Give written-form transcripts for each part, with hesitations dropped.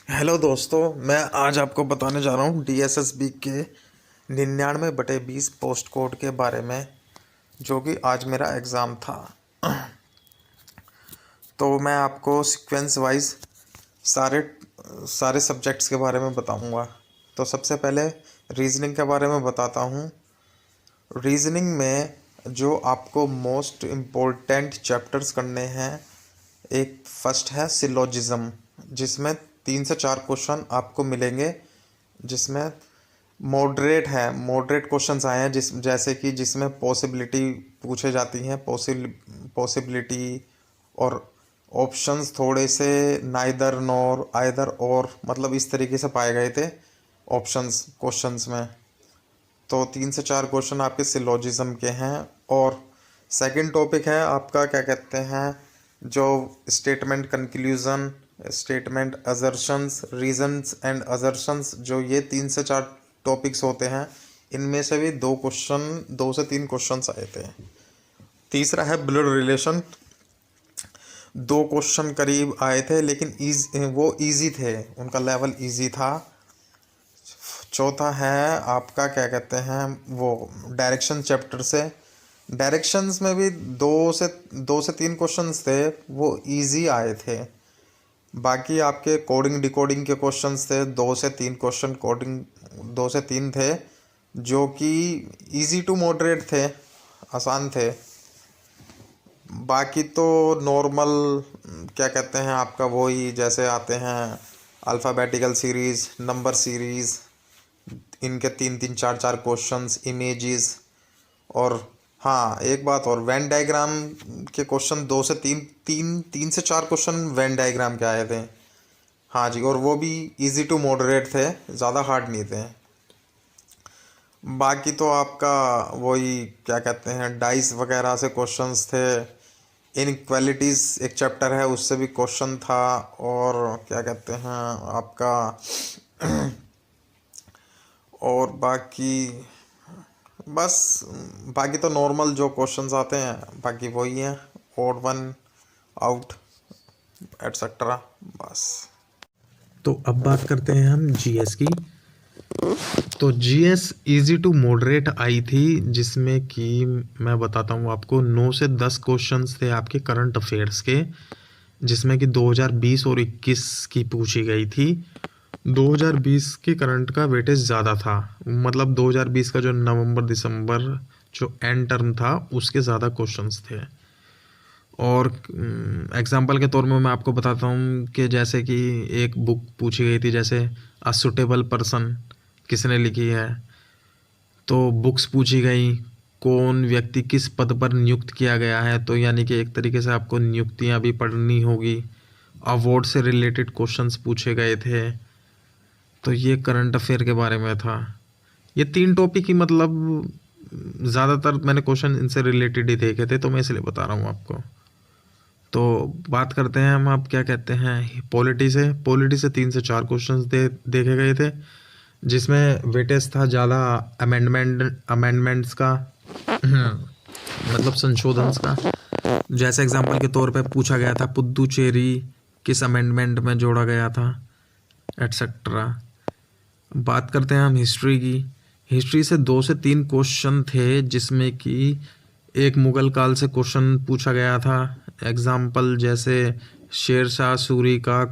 Hello दोस्तों, मैं आज आपको बताने जा रहा हूँ डीएसएसबी के 99/20 पोस्ट कोड के बारे में, जो कि आज मेरा एग्ज़ाम था। तो मैं आपको सीक्वेंस वाइज सारे सारे सब्जेक्ट्स के बारे में बताऊँगा। तो सबसे पहले रीजनिंग के बारे में बताता हूँ। रीजनिंग में जो आपको मोस्ट इम्पोर्टेंट चैप्टर्स करने हैं, एक फर्स्ट है सिलोजिज्म, जिसमें 3 से 4 क्वेश्चन आपको मिलेंगे, जिसमें मॉडरेट क्वेश्चंस आए हैं, जैसे कि जिसमें पॉसिबिलिटी पूछे जाती हैं, पॉसिबिलिटी और ऑप्शंस थोड़े से नाइदर नॉर आइदर और, मतलब इस तरीके से पाए गए थे ऑप्शंस क्वेश्चंस में। तो 3 से 4 क्वेश्चन आपके सिलोजिज्म के हैं। और सेकंड टॉपिक है आपका, क्या कहते हैं, जो statement conclusion, statement assertions, reasons and assertions, जो ये 3 से 4 टॉपिक्स होते हैं, इनमें से भी 2 से 3 क्वेश्चंस आए थे। तीसरा है ब्लड रिलेशन, 2 क्वेश्चन करीब आए थे, लेकिन वो इजी थे, उनका लेवल इजी था। चौथा है आपका, क्या कहते हैं, वो डायरेक्शन चैप्टर से। डायरेक्शंस में भी 2 से 3 क्वेश्चंस थे, वो इजी आए थे। बाकी आपके कोडिंग डिकोडिंग के क्वेश्चंस थे, 2 से 3 क्वेश्चन कोडिंग, 2 से 3 थे, जो कि इजी टू मॉडरेट थे, आसान थे। बाकी तो नॉर्मल, क्या कहते हैं, आपका वही जैसे आते हैं अल्फ़ाबेटिकल सीरीज़, नंबर सीरीज़, इनके 3 3 4 4 क्वेश्चंस, इमेजेस। और हाँ, एक बात और, वेन डायग्राम के क्वेश्चन 3 से 4 क्वेश्चन वेन डायग्राम के आए थे। हाँ जी, और वो भी इजी टू मॉडरेट थे, ज़्यादा हार्ड नहीं थे। बाकी तो आपका वही, क्या कहते हैं, डाइस वगैरह से क्वेश्चंस थे। इनक्वालिटीज़ एक चैप्टर है, उससे भी क्वेश्चन था। और क्या कहते हैं आपका, और बाकी बस, बाकी तो नॉर्मल जो क्वेश्चंस आते हैं, बाकी वही हैं, ओड वन आउट एटसेट्रा, बस। तो अब बात करते हैं हम जीएस की। तो जीएस इजी टू मॉडरेट आई थी, जिसमें कि मैं बताता हूँ आपको, 9 से 10 क्वेश्चंस थे आपके करंट अफेयर्स के, जिसमें कि 2020 और 21 की पूछी गई थी। 2020 के करंट का वेटेज ज़्यादा था, मतलब 2020 का जो नवंबर दिसंबर जो एंड टर्म था, उसके ज़्यादा क्वेश्चंस थे। और एग्जाम्पल के तौर में मैं आपको बताता हूँ कि जैसे कि एक बुक पूछी गई थी, जैसे अ सुटेबल पर्सन किसने लिखी है। तो बुक्स पूछी गई, कौन व्यक्ति किस पद पर नियुक्त किया गया है, तो यानी कि एक तरीके से आपको नियुक्तियाँ भी पढ़नी होगी। अवार्ड से रिलेटेड क्वेश्चंस पूछे गए थे। तो ये करंट अफेयर के बारे में था। ये 3 टॉपिक ही, मतलब ज़्यादातर मैंने क्वेश्चन इनसे रिलेटेड ही देखे थे, तो मैं इसलिए बता रहा हूँ आपको। तो बात करते हैं हम, आप क्या कहते हैं, पॉलिटी से 3 से 4 क्वेश्चंस देखे गए थे, जिसमें वेटेज था ज़्यादा अमेंडमेंट्स का, मतलब संशोधन का। जैसे एग्जांपल के तौर पे पूछा गया था, पुद्दुचेरी किस अमेंडमेंट में जोड़ा गया था, एटसेट्रा। बात करते हैं हम हिस्ट्री की। हिस्ट्री से 2 से 3 क्वेश्चन थे, जिसमें कि एक मुगल काल से क्वेश्चन पूछा गया था। एग्जाम्पल जैसे शेरशाह सूरी का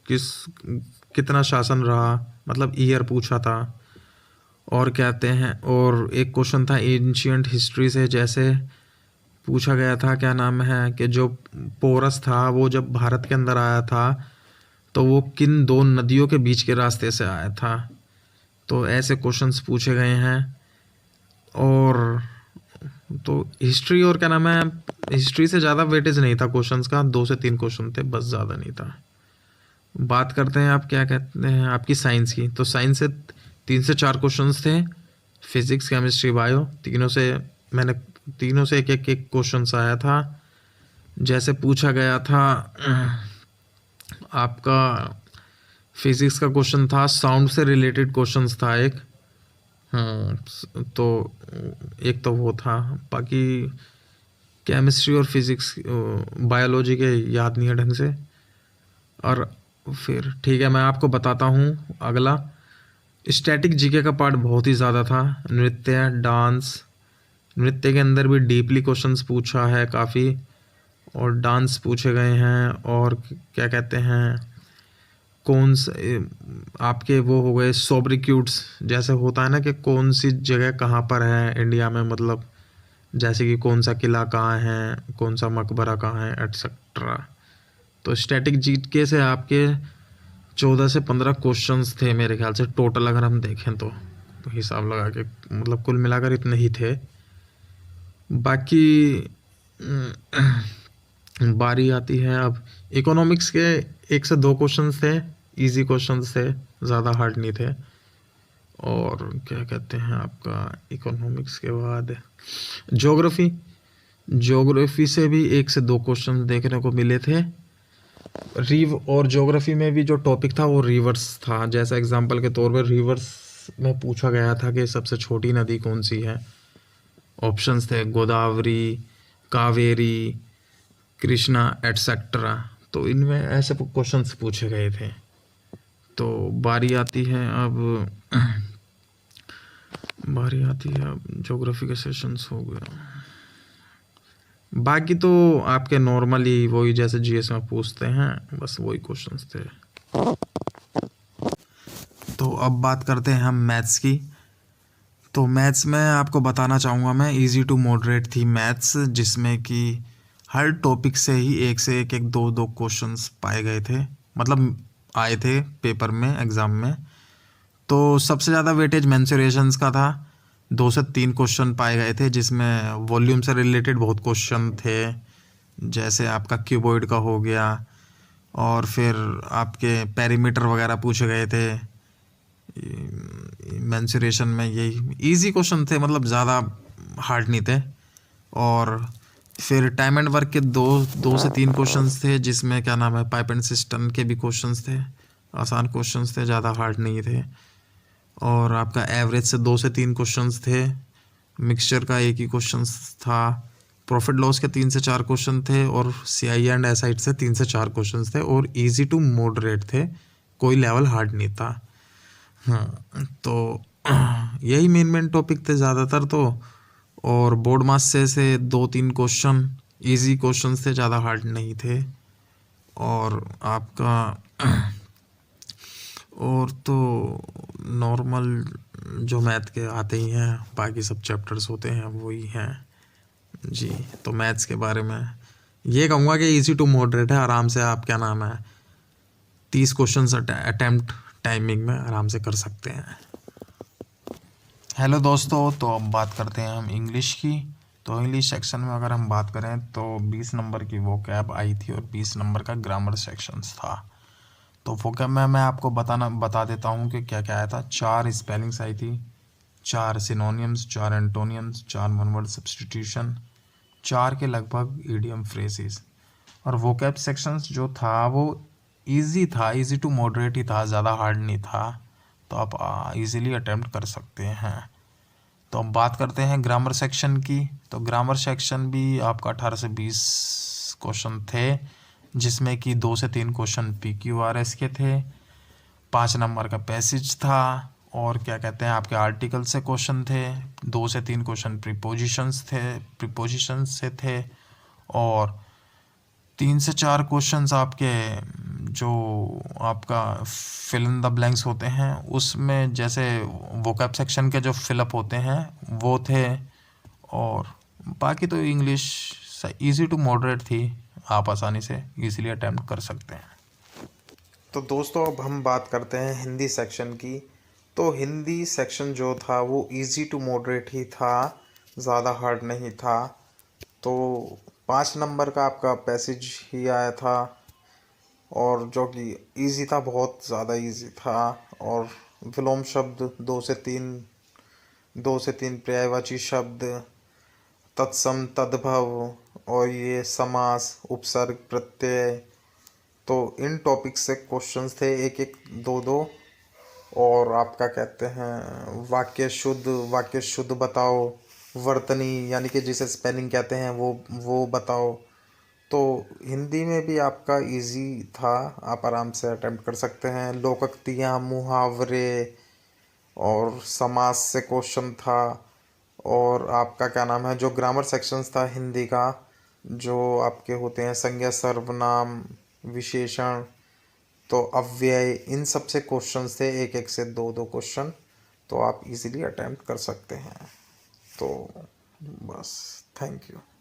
किस कितना शासन रहा, मतलब ईयर पूछा था। और कहते हैं, और एक क्वेश्चन था एंशियंट हिस्ट्री से, जैसे पूछा गया था, क्या नाम है, कि जो पोरस था वो जब भारत के अंदर आया था, तो वो किन 2 नदियों के बीच के रास्ते से आया था। तो ऐसे क्वेश्चंस पूछे गए हैं। और तो हिस्ट्री, और क्या नाम है, हिस्ट्री से ज़्यादा वेटेज नहीं था क्वेश्चंस का, 2 से 3 क्वेश्चन थे, बस ज़्यादा नहीं था। बात करते हैं आप, क्या कहते हैं, आपकी साइंस की। तो साइंस से 3 से 4 क्वेश्चंस थे, फिजिक्स केमिस्ट्री बायो, तीनों से एक एक एक क्वेश्चंस आया था। जैसे पूछा गया था आपका, फिजिक्स का क्वेश्चन था, साउंड से रिलेटेड क्वेश्चंस था एक। हाँ, तो एक तो वो था। बाकी केमिस्ट्री और फिजिक्स, बायोलॉजी के याद नहीं है ढंग से। और फिर ठीक है, मैं आपको बताता हूँ अगला। स्टैटिक जीके का पार्ट बहुत ही ज़्यादा था। नृत्य, डांस, नृत्य के अंदर भी डीपली क्वेश्चंस पूछा है काफ़ी, और डांस पूछे गए हैं, और क्या कहते हैं, कौन से आपके वो हो गए सोब्रिक्यूट्स, जैसे होता है ना कि कौन सी जगह कहाँ पर है इंडिया में, मतलब जैसे कि कौन सा किला कहाँ है, कौन सा मकबरा कहाँ है, एटसेट्रा। तो स्टैटिक जीके से आपके 14 से 15 क्वेश्चंस थे मेरे ख्याल से टोटल, अगर हम देखें तो हिसाब लगा के, मतलब कुल मिलाकर इतने ही थे। बाकी बारी आती है अब इकोनॉमिक्स के। 1 से 2 क्वेश्चंस थे, इजी क्वेश्चंस थे, ज़्यादा हार्ड नहीं थे। और क्या कहते हैं आपका इकोनॉमिक्स के बाद ज्योग्राफी, ज्योग्राफी से भी 1 से 2 क्वेश्चन देखने को मिले थे। और ज्योग्राफी में भी जो टॉपिक था वो रिवर्स था। जैसा एग्जांपल के तौर पर रिवर्स में पूछा गया था कि सबसे छोटी नदी कौन सी है। ऑप्शंस थे गोदावरी, कावेरी, कृष्णा एटसेट्रा। तो इनमें ऐसे क्वेश्चंस पूछे गए थे। तो बारी आती है अब ज्योग्राफी के सेशंस हो गया। बाकी तो आपके नॉर्मली वही जैसे जीएस में पूछते हैं, बस वही क्वेश्चंस थे। तो अब बात करते हैं हम मैथ्स की। तो मैथ्स में आपको बताना चाहूँगा मैं, इजी टू मॉडरेट थी मैथ्स, जिसमें कि हर टॉपिक से ही 1 से 1 2 क्वेश्चंस पाए गए थे, मतलब आए थे पेपर में, एग्ज़ाम में। तो सबसे ज़्यादा वेटेज मेंसुरेशंस का था। 2 से 3 क्वेश्चन पाए गए थे, जिसमें वॉल्यूम से रिलेटेड बहुत क्वेश्चन थे, जैसे आपका क्यूबॉइड का हो गया, और फिर आपके पेरीमीटर वगैरह पूछे गए थे। मेंसुरेशन में यही इजी क्वेश्चन थे, मतलब ज़्यादा हार्ड नहीं थे। और फिर टाइम एंड वर्क के 2 से 3 क्वेश्चंस थे, जिसमें क्या नाम है पाइप एंड सिस्टम के भी क्वेश्चंस थे, आसान क्वेश्चंस थे, ज़्यादा हार्ड नहीं थे। और आपका एवरेज से 2 से 3 क्वेश्चंस थे। मिक्सचर का 1 ही क्वेश्चंस था। प्रॉफिट लॉस के 3 से 4 क्वेश्चन थे, और CI एंड एसाइड से 3 से 4 क्वेश्चंस थे, और इजी टू मॉडरेट थे, कोई लेवल हार्ड नहीं था। हाँ, तो यही मेन टॉपिक थे ज़्यादातर तो। और बोर्ड मास से 2-3 क्वेश्चन इजी क्वेश्चंस थे, ज़्यादा हार्ड नहीं थे। और आपका और तो नॉर्मल जो मैथ के आते ही हैं, बाकी सब चैप्टर्स होते हैं वही हैं जी। तो मैथ्स के बारे में ये कहूँगा कि इजी टू मॉडरेट है, आराम से आप क्या नाम है 30 क्वेश्चंस अटेम्प्ट टाइमिंग में आराम से कर सकते हैं। हेलो दोस्तों, तो अब बात करते हैं हम इंग्लिश की। तो इंग्लिश सेक्शन में अगर हम बात करें तो 20 नंबर की वोकैब आई थी, और 20 नंबर का ग्रामर सेक्शंस था। तो वोकैब में मैं आपको बता देता हूँ कि क्या क्या आया था। 4 स्पेलिंग्स आई थी, 4 सिनोनियम्स, 4 एंटोनियम्स, 4 वन वर्ड सब्स्टिट्यूशन, 4 के लगभग ईडियम फ्रेजेस। और वोकैब सेक्शंस जो था वो इजी था, इजी टू मॉडरेट ही था, ज़्यादा हार्ड नहीं था। तो आप इजीली अटेम्प्ट कर सकते हैं। तो अब बात करते हैं ग्रामर सेक्शन की। तो ग्रामर सेक्शन भी आपका 18 से 20 क्वेश्चन थे, जिसमें कि 2 से 3 क्वेश्चन PQRS के थे, 5 नंबर का पैसेज था, और क्या कहते हैं आपके आर्टिकल से क्वेश्चन थे, 2 से 3 क्वेश्चन प्रीपोजिशंस से थे, और 3 से 4 क्वेश्चंस आपके जो आपका फिल इन द ब्लैंक्स होते हैं उसमें, जैसे वोकैब सेक्शन के जो फिलअप होते हैं वो थे। और बाकी तो इंग्लिश इजी टू मॉडरेट थी, आप आसानी से इजीली अटेम्प्ट कर सकते हैं। तो दोस्तों अब हम बात करते हैं हिंदी सेक्शन की। तो हिंदी सेक्शन जो था वो इजी टू मॉडरेट ही था, ज़्यादा हार्ड नहीं था। तो 5 नंबर का आपका पैसेज ही आया था, और जो कि इजी था, बहुत ज़्यादा इजी था। और विलोम शब्द 2 से 3 पर्यायवाची शब्द, तत्सम तद्भव, और ये समास, उपसर्ग, प्रत्यय। तो इन टॉपिक से क्वेश्चंस थे, 1 1 2 2। और आपका कहते हैं वाक्य शुद्ध बताओ, वर्तनी यानी कि जिसे स्पेलिंग कहते हैं वो बताओ। तो हिंदी में भी आपका इजी था, आप आराम से अटेम्प्ट कर सकते हैं। लोकोक्तियाँ, मुहावरे और समास से क्वेश्चन था। और आपका क्या नाम है, जो ग्रामर सेक्शंस था हिंदी का, जो आपके होते हैं संज्ञा, सर्वनाम, विशेषण, तो अव्यय, इन सब से क्वेश्चंस थे, एक एक से दो दो क्वेश्चन, तो आप इजीली अटेम्प्ट कर सकते हैं। तो बस, थैंक यू।